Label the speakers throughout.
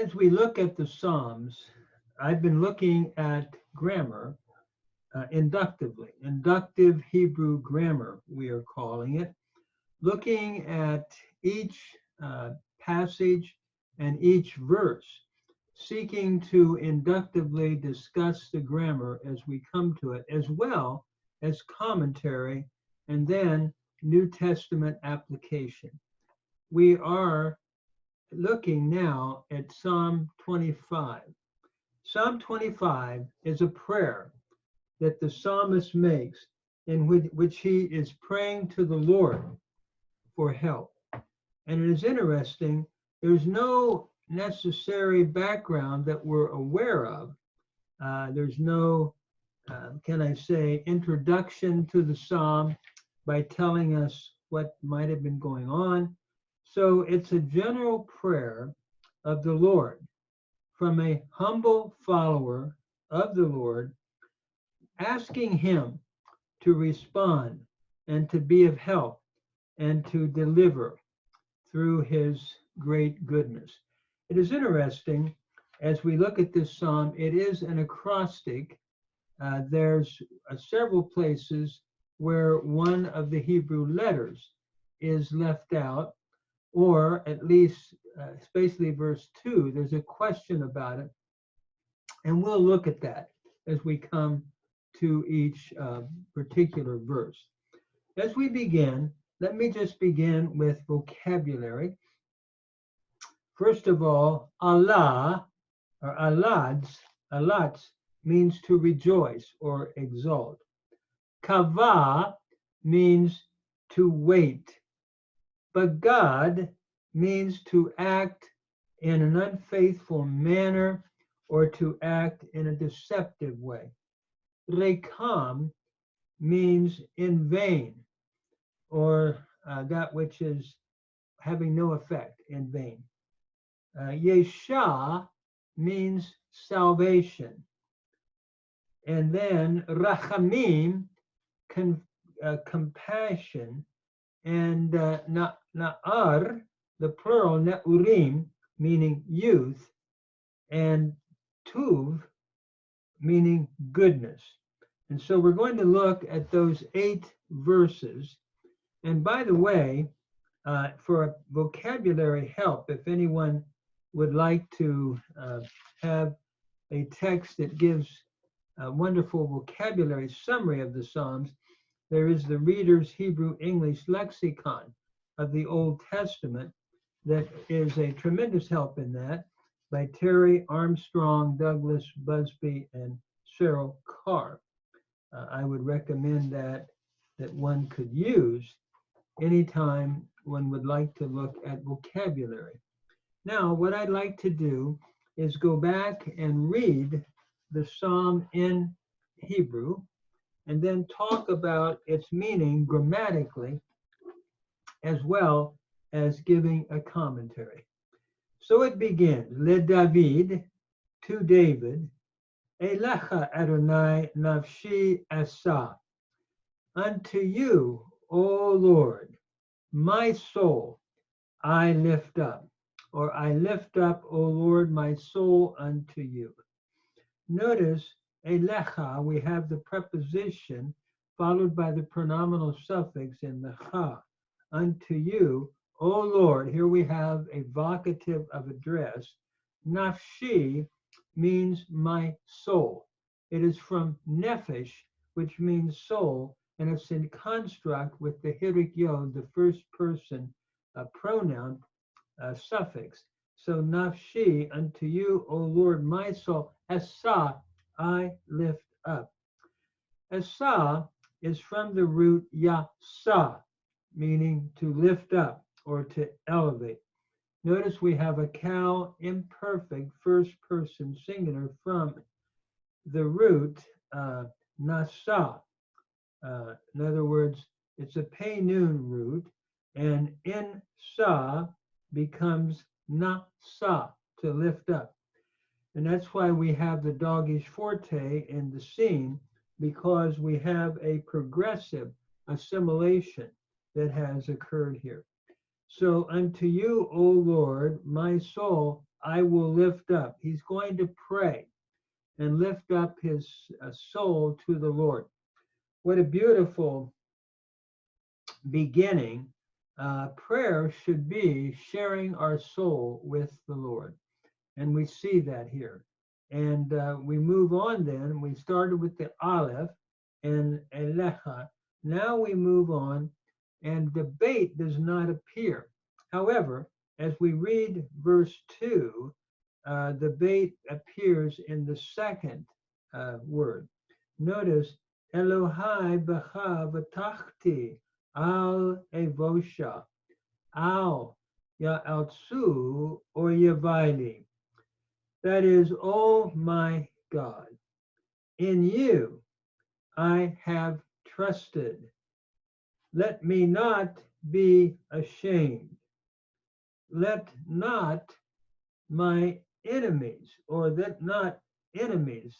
Speaker 1: As we look at the Psalms, I've been looking at grammar inductively, inductive Hebrew grammar, we are calling it, looking at each passage and each verse, seeking to inductively discuss the grammar as we come to it, as well as commentary and then New Testament application. We are looking now at Psalm 25. Psalm 25 is a prayer that the psalmist makes in which he is praying to the Lord for help. And it is interesting, there's no necessary background that we're aware of. There's no, can I say, introduction to the psalm by telling us what might have been going on. So it's a general prayer of the Lord from a humble follower of the Lord, asking him to respond and to be of help and to deliver through his great goodness. It is interesting, as we look at this psalm, it is an acrostic. There's several places where one of the Hebrew letters is left out, or at least, especially verse 2, there's a question about it. And we'll look at that as we come to each particular verse. As we begin, let me just begin with vocabulary. First of all, Allah or alatz means to rejoice or exalt. Kava means to wait. Bagad means to act in an unfaithful manner or to act in a deceptive way. Rekam means in vain, or that which is having no effect, in vain. Yesha means salvation. And then rachamim, compassion, and na'ar, the plural, ne'urim, meaning youth, and tuv, meaning goodness. And so we're going to look at those 8 verses. And by the way, for vocabulary help, if anyone would like to have a text that gives a wonderful vocabulary summary of the Psalms, there is the Reader's Hebrew English Lexicon of the Old Testament that is a tremendous help in that, by Terry Armstrong, Douglas Busby, and Cheryl Carr. I would recommend that one could use anytime one would like to look at vocabulary. Now, what I'd like to do is go back and read the psalm in Hebrew and then talk about its meaning grammatically, as well as giving a commentary. So it begins, Le David, to David, Elecha Adonai nafshi asa, unto you, O Lord, my soul I lift up, or I lift up, O Lord, my soul unto you. Notice, Elecha, we have the preposition followed by the pronominal suffix in the cha, unto you, O Lord. Here we have a vocative of address. Nafshi means my soul. It is from nephesh, which means soul, and it's in construct with the hirik yod, the first person pronoun suffix. So nafshi, unto you, O Lord, my soul, asa, I lift up. Asa is from the root yasa, meaning to lift up or to elevate. Notice we have a cow imperfect first person singular from the root nasa. In other words, it's a pei nun root, and in sa becomes nasa, to lift up. And that's why we have the doggish forte in the scene, because we have a progressive assimilation that has occurred here. So unto you, O Lord, my soul I will lift up. He's going to pray and lift up his soul to the Lord. What a beautiful beginning. Prayer should be sharing our soul with the Lord. And we see that here. And we move on then. We started with the Aleph and Elecha. Now we move on, and the bait does not appear. However, as we read verse 2, the bait appears in the second word. Notice, Elohai b'cha v'tachti al evosha, al ya'altsu or yavaili. That is, oh my God, in you I have trusted. Let me not be ashamed. Let not my enemies, or that not enemies,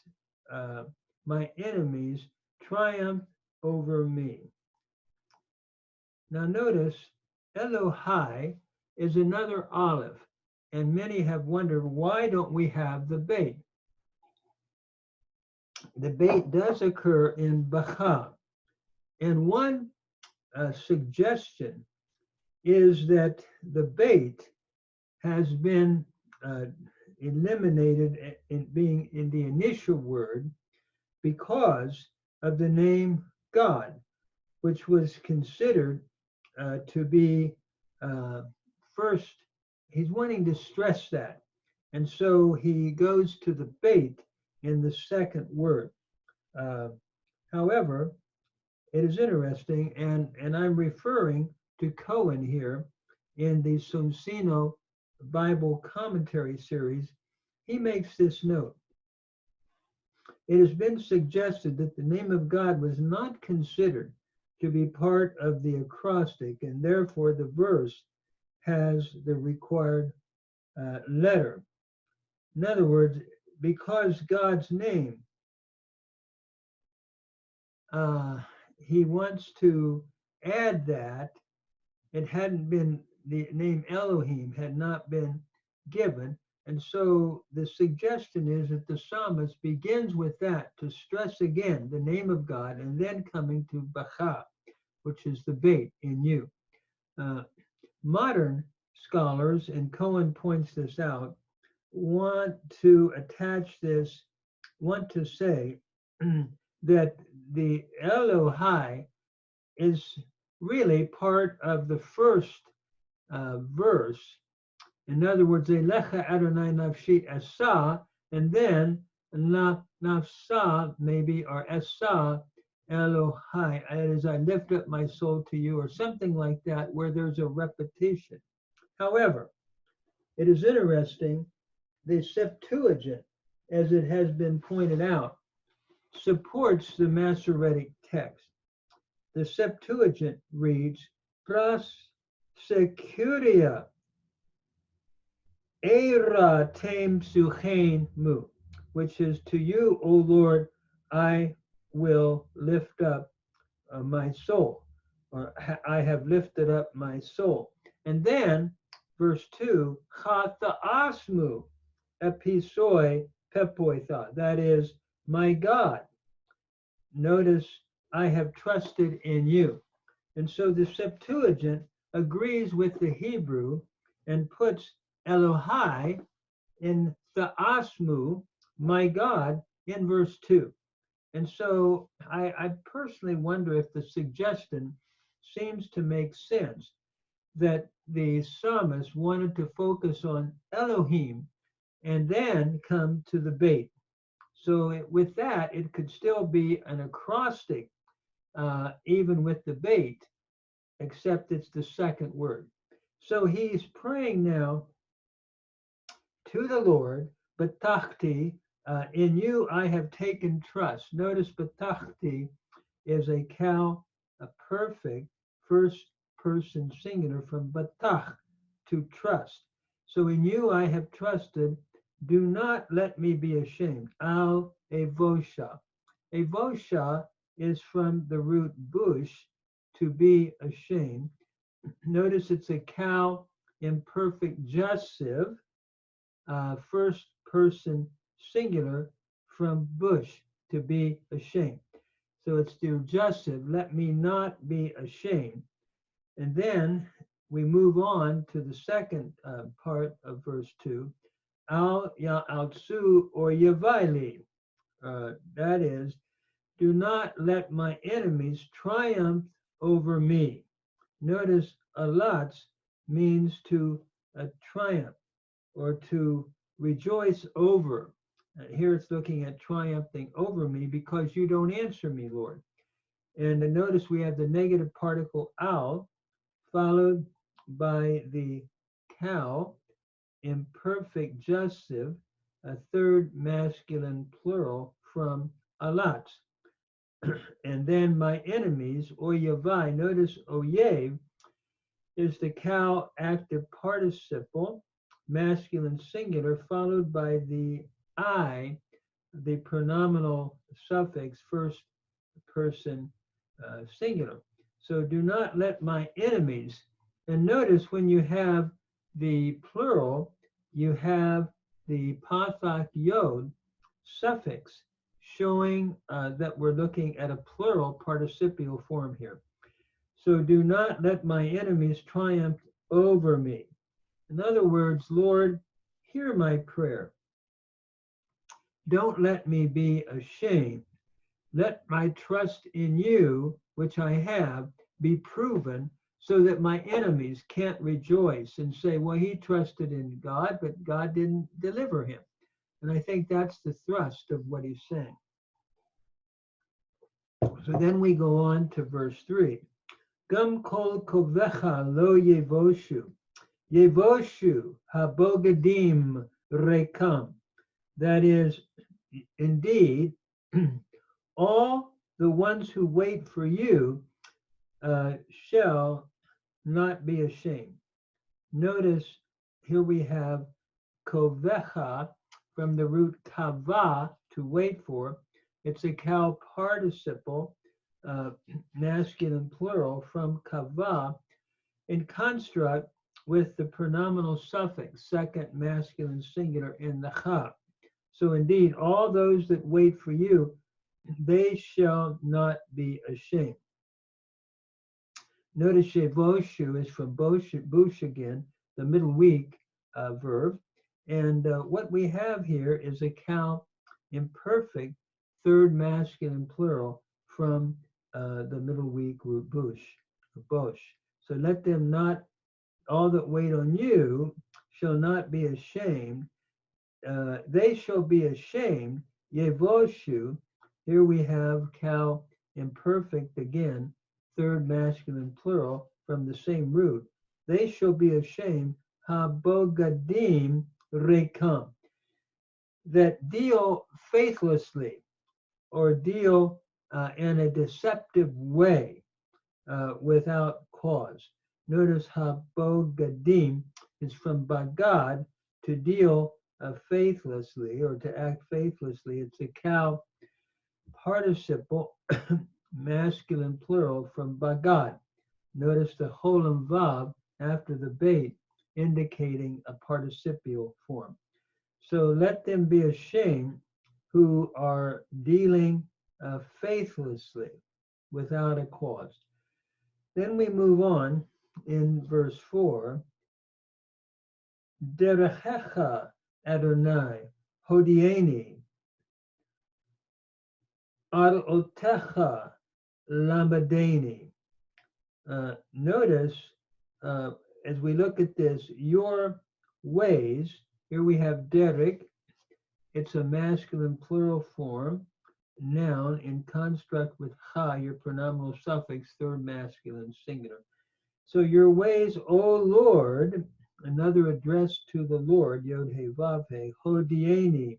Speaker 1: my enemies triumph over me. Now notice, Elohai is another olive, and many have wondered, why don't we have the bait? The bait does occur in Bacha, and one suggestion is that the bait has been eliminated in being in the initial word because of the name God, which was considered to be first. He's wanting to stress that. And so he goes to the bait in the second word. However, it is interesting, and I'm referring to Cohen here in the Sonsino Bible Commentary series. He makes this note. It has been suggested that the name of God was not considered to be part of the acrostic, and therefore the verse has the required letter. In other words, because God's name, he wants to add that. It hadn't been, the name Elohim had not been given. And so the suggestion is that the psalmist begins with that to stress again the name of God, and then coming to Bacha, which is the bait in you. Modern scholars, and Cohen points this out, want to attach this, want to say that the Elohai is really part of the first verse. In other words, Elecha Adonai Nafshi Esa, and then Nafsa maybe, or Esa Elohai, as I lift up my soul to you, or something like that, where there's a repetition. However, it is interesting, the Septuagint, as it has been pointed out, supports the Masoretic text. The Septuagint reads, Pras securia Eira tem suchain mu, which is, to you, O Lord, I will lift up my soul, or I have lifted up my soul. And then verse 2, Chata asmu episoi pepoitha, that is, my God, notice, I have trusted in you. And so the Septuagint agrees with the Hebrew and puts Elohai in the Asmu, my God, in verse 2. And so I personally wonder if the suggestion seems to make sense, that the psalmist wanted to focus on Elohim and then come to the bait. So with that, it could still be an acrostic, even with the bait, except it's the second word. So he's praying now to the Lord, Batachti, in you I have taken trust. Notice Batachti is a perfect first person singular from Batach, to trust. So in you I have trusted, do not let me be ashamed. Al Evosha. Evosha is from the root bush, to be ashamed. Notice it's a imperfect jussive, first person singular from bush, to be ashamed. So it's the adjussive, let me not be ashamed. And then we move on to the second part of verse 2. Al ya'alsu or yavaili. That is, do not let my enemies triumph over me. Notice alatz means to triumph or to rejoice over. Here it's looking at triumphing over me because you don't answer me, Lord. And notice we have the negative particle al followed by the cow, imperfect jussive, a third masculine plural from alatz. And then my enemies, oyavai, notice oyev is the cow active participle, masculine singular, followed by the I, the pronominal suffix, first person singular. So do not let my enemies, and notice when you have the plural, you have the pathak yod suffix showing that we're looking at a plural participial form here. So do not let my enemies triumph over me. In other words, Lord, hear my prayer. Don't let me be ashamed. Let my trust in you, which I have, be proven so that my enemies can't rejoice and say, well, he trusted in God, but God didn't deliver him. And I think that's the thrust of what he's saying. So then we go on to verse 3. Gam kol kovecha lo yevoshu. Yevoshu habogadim rekam. That is, indeed, all the ones who wait for you shall not be ashamed. Notice here we have kovecha from the root kava, to wait for. It's a cow participle, masculine plural, from kava, in construct with the pronominal suffix, second masculine singular in the cha. So indeed, all those that wait for you, they shall not be ashamed. Notice shevoshu is from bush again, the middle week verb. And what we have here is a cow imperfect, third masculine plural from the middle week root bush. So let them not, all that wait on you shall not be ashamed. They shall be ashamed. Yevoshu, here we have cow imperfect again, third masculine plural from the same root. They shall be ashamed. Habogadim rekam, that deal faithlessly or deal in a deceptive way without cause. Notice habogadim is from bagad, to deal faithlessly or to act faithlessly. It's a cow participle, masculine plural from bagad. Notice the cholam vav after the bait, indicating a participial form. So let them be ashamed who are dealing faithlessly without a cause. Then we move on in verse 4. Derechecha Adonai hodieni arotecha lamadeni. Notice as we look at this, your ways, here we have derek, it's a masculine plural form, noun in construct with cha, your pronominal suffix, third masculine singular. So your ways, O Lord, another address to the Lord, Yod He Vav He, hodieni,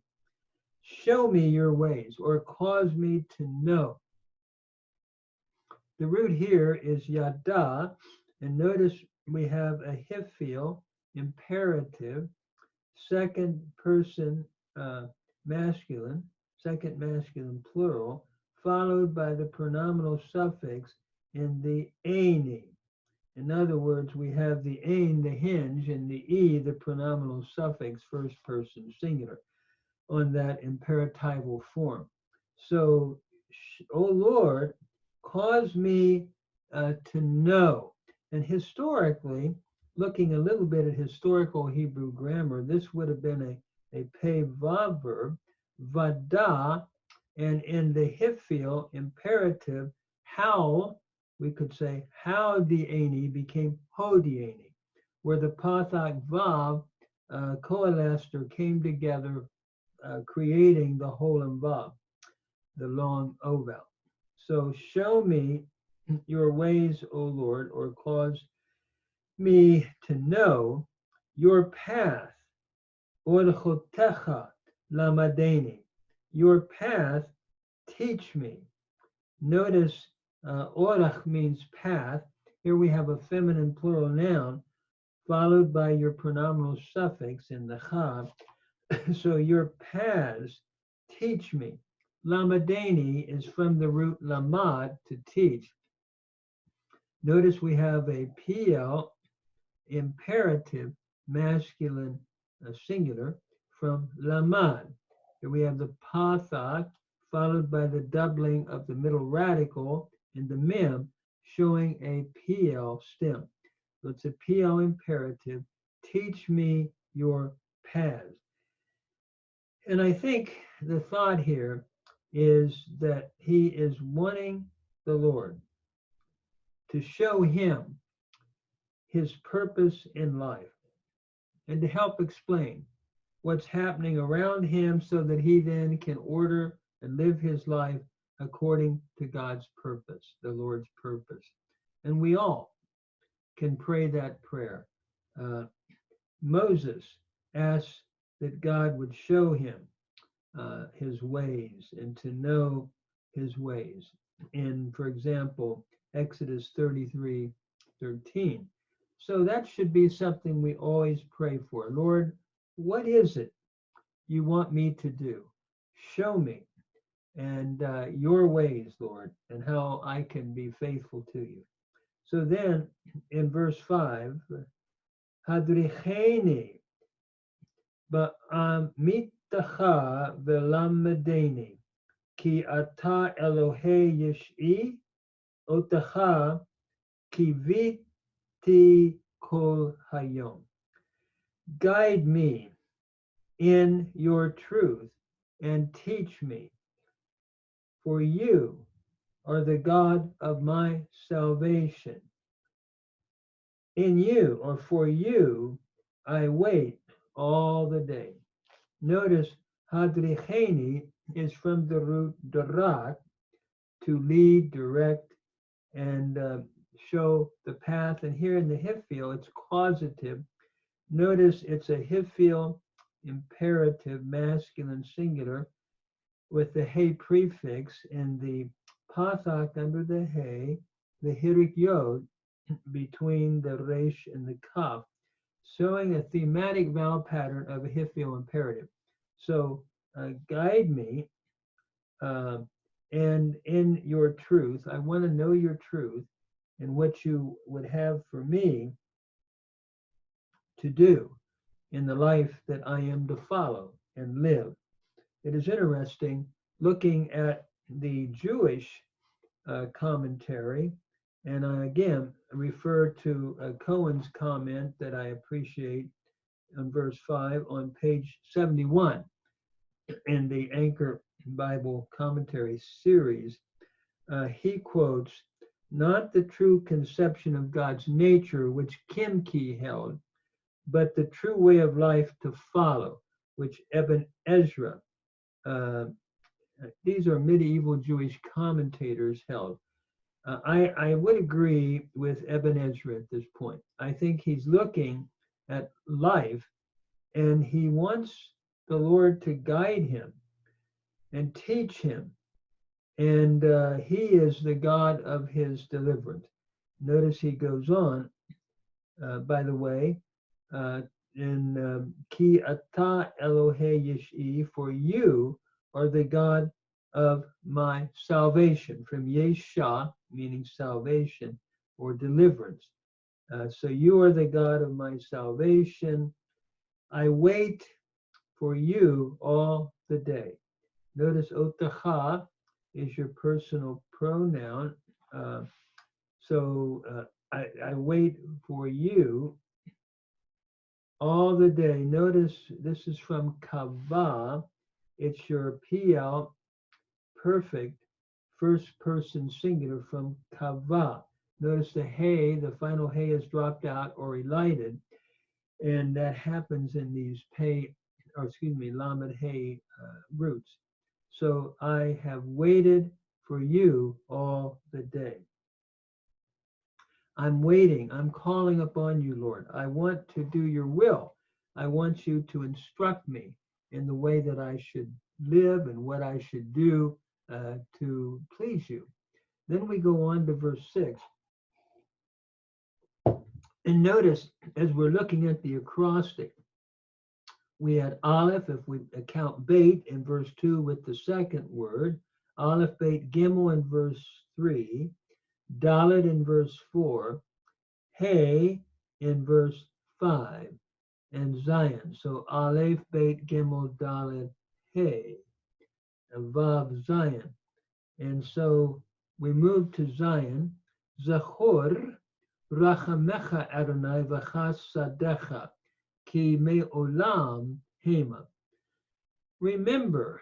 Speaker 1: show me your ways or cause me to know. The root here is yada, and notice we have a hifil, imperative, second person masculine, second masculine plural, followed by the pronominal suffix in the ani. In other words, we have the ein, the hinge, and the e, the pronominal suffix, first person singular, on that imperatival form. So, O Lord, cause me to know. And historically, looking a little bit at historical Hebrew grammar, this would have been a pay vav verb, vada, and in the hifil imperative, how, we could say, how dieni became hodieni, where the pathak vav coalesced or came together, creating the whole vav, the long oval. So show me your ways, O Lord, or cause me to know your path. Orchotecha lamadeni. Your path, teach me. Notice orach means path. Here we have a feminine plural noun followed by your pronominal suffix in the cha. So your paths, teach me. Lamadeni is from the root lamad, to teach. Notice we have a PL, imperative, masculine, singular, from lamad. Here we have the pathak, followed by the doubling of the middle radical in the mem, showing a PL stem. So it's a PL imperative, teach me your paths. And I think the thought here is that he is wanting the Lord to show him his purpose in life and to help explain what's happening around him so that he then can order and live his life according to God's purpose, the Lord's purpose. And we all can pray that prayer. Moses asked that God would show him his ways and to know his ways. In, for example, Exodus 33:13. So that should be something we always pray for. Lord, what is it you want me to do? Show me and your ways, Lord, and how I can be faithful to you. So then in verse 5, Hadricheni ba'amitacha velamadeni ki ata Elohei yesh'i otacha kiviti kol hayom. Guide me in your truth and teach me, for you are the God of my salvation. In you, or for you, I wait all the day. Notice hadricheni is from the root darak, to lead, direct, and show the path. And here in the hifil, it's causative. Notice it's a hifil imperative, masculine singular, with the hey prefix and the pathak under the hey, the hirik yod between the resh and the kaf, showing a thematic vowel pattern of a hifil imperative. So guide me, and in your truth, I want to know your truth and what you would have for me to do in the life that I am to follow and live. It is interesting looking at the Jewish commentary, and I again refer to Cohen's comment that I appreciate on verse 5 on page 71 in the Anchor Bible Commentary series. He quotes, not the true conception of God's nature, which Kimki held, but the true way of life to follow, which Ibn Ezra, these are medieval Jewish commentators, held. I would agree with Ibn Ezra at this point. I think he's looking at life and he wants the Lord to guide him and teach him. And he is the God of his deliverance. Notice he goes on, by the way, in Ki ata Elohei yesh'i, for you are the God of my salvation, from Yesha, meaning salvation or deliverance. So you are the God of my salvation. I wait for you all the day. Notice otacha is your personal pronoun. Uh, I wait for you all the day. Notice this is from kavah. It's your PL perfect first person singular from kavah. Notice the hey, the final hey is dropped out or elided, and that happens in these lamed hey roots. So I have waited for you all the day. I'm waiting. I'm calling upon you, Lord. I want to do your will. I want you to instruct me in the way that I should live and what I should do to please you. Then we go on to verse 6. And notice, as we're looking at the acrostic, we had Aleph, if we account Beit in verse 2 with the second word, Aleph, Beit, Gimel in verse 3, Dalet in verse 4, Hey in verse 5, and Zion. So Aleph, Beit, Gimel, Dalet, Hey, Vav, Zion. And so we move to Zion. Zachor rachamecha Adonai v'chasadecha ki me'olam hema. Remember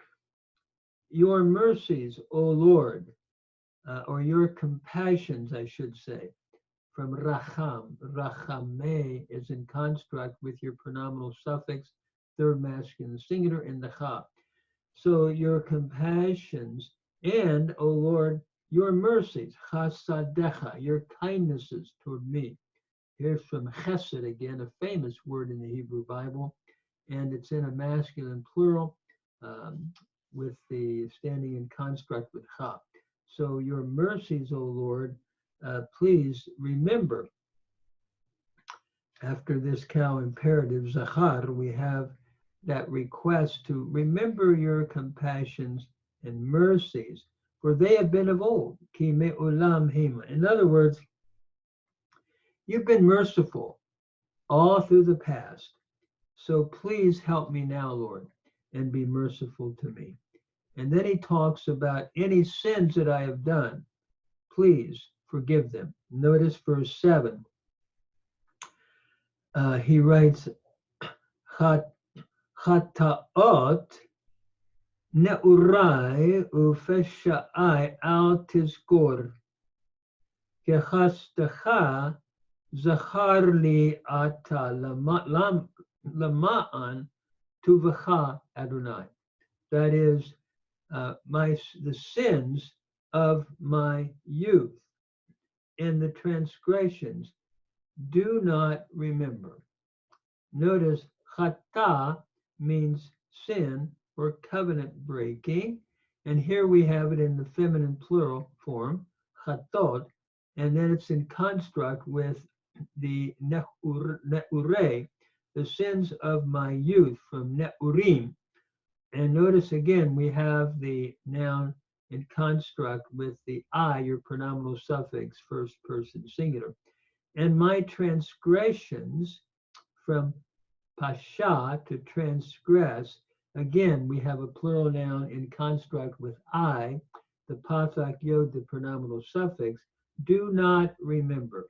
Speaker 1: your mercies, O Lord, or your compassions, I should say, from racham. Rachame is in construct with your pronominal suffix, third masculine singular in the cha. So your compassions and, O Lord, your mercies, chasadecha, your kindnesses toward me. Here's from chesed again, a famous word in the Hebrew Bible, and it's in a masculine plural with the standing in construct with cha. So your mercies, O Lord, please remember. After this cow imperative, zachar, we have that request to remember your compassions and mercies, for they have been of old. Ki me'olam hema. In other words, you've been merciful all through the past. So please help me now, Lord, and be merciful to me. And then he talks about any sins that I have done. Please forgive them. Notice verse 7. He writes, Chataot ne'urai ufesha'ai al tizkor. Kechastecha zachar li ata lama'an tuvecha Adonai. That is, the sins of my youth and the transgressions do not remember. Notice chata means sin or covenant breaking, and here we have it in the feminine plural form, chatot, and then it's in construct with the ne'ure, the sins of my youth from ne'urim. And notice again, we have the noun in construct with the I, your pronominal suffix, first person singular. And my transgressions from pasha, to transgress. Again, we have a plural noun in construct with I, the pathak yod, the pronominal suffix. Do not remember.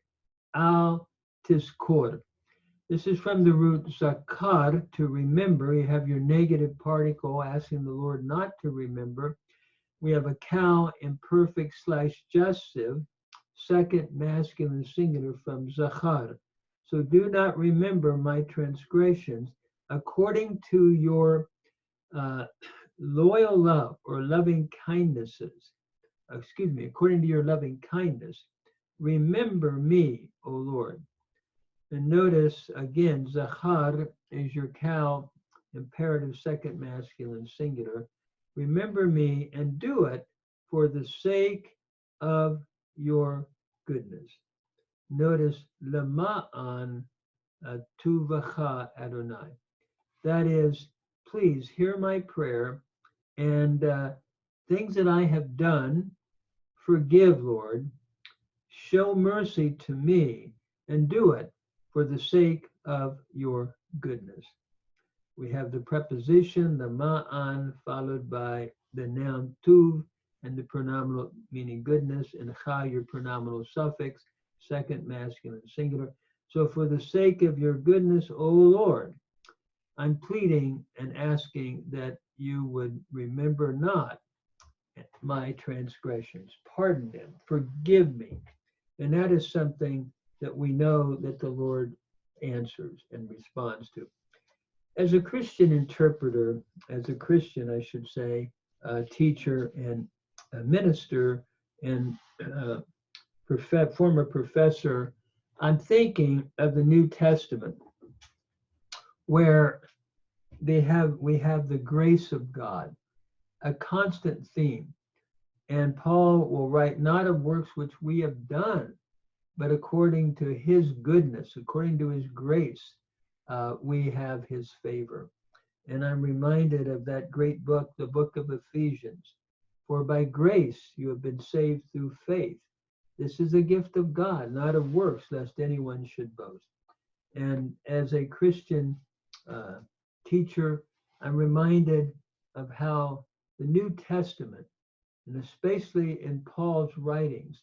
Speaker 1: Al tizkor. This is from the root zakar, to remember. You have your negative particle asking the Lord not to remember. We have a cow imperfect / jussive, second masculine singular from zachar. So do not remember my transgressions according to your loyal love or loving kindnesses. According to your loving kindness. Remember me, O Lord. And notice again, zachar is your cow, imperative second masculine singular. Remember me and do it for the sake of your goodness. Notice lama'an tuvacha Adonai. That is, please hear my prayer, and things that I have done, forgive, Lord. Show mercy to me and do it for the sake of your goodness. We have the preposition, the ma'an, followed by the noun tuv, and the pronominal meaning goodness, and cha, your pronominal suffix, second masculine singular. So for the sake of your goodness, O Lord, I'm pleading and asking that you would remember not my transgressions. Pardon them, forgive me. And that is something that we know that the Lord answers and responds to. As a Christian interpreter, as a Christian, I should say, teacher and minister and former professor, I'm thinking of the New Testament, where we have the grace of God, a constant theme. And Paul will write, not of works which we have done, but according to his goodness, according to his grace, we have his favor. And I'm reminded of that great book, the book of Ephesians. For by grace you have been saved through faith. This is a gift of God, not of works, lest anyone should boast. And as a Christian teacher, I'm reminded of how the New Testament, and especially in Paul's writings,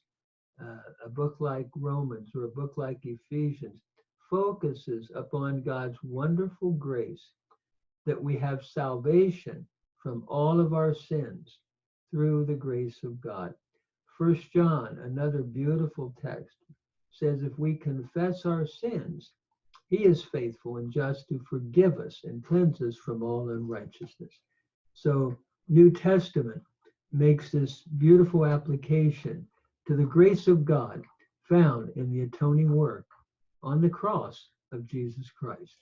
Speaker 1: a book like Romans or a book like Ephesians, focuses upon God's wonderful grace, that we have salvation from all of our sins through the grace of God. 1 John, another beautiful text, says if we confess our sins, he is faithful and just to forgive us and cleanse us from all unrighteousness. So New Testament makes this beautiful application to the grace of God found in the atoning work on the cross of Jesus Christ.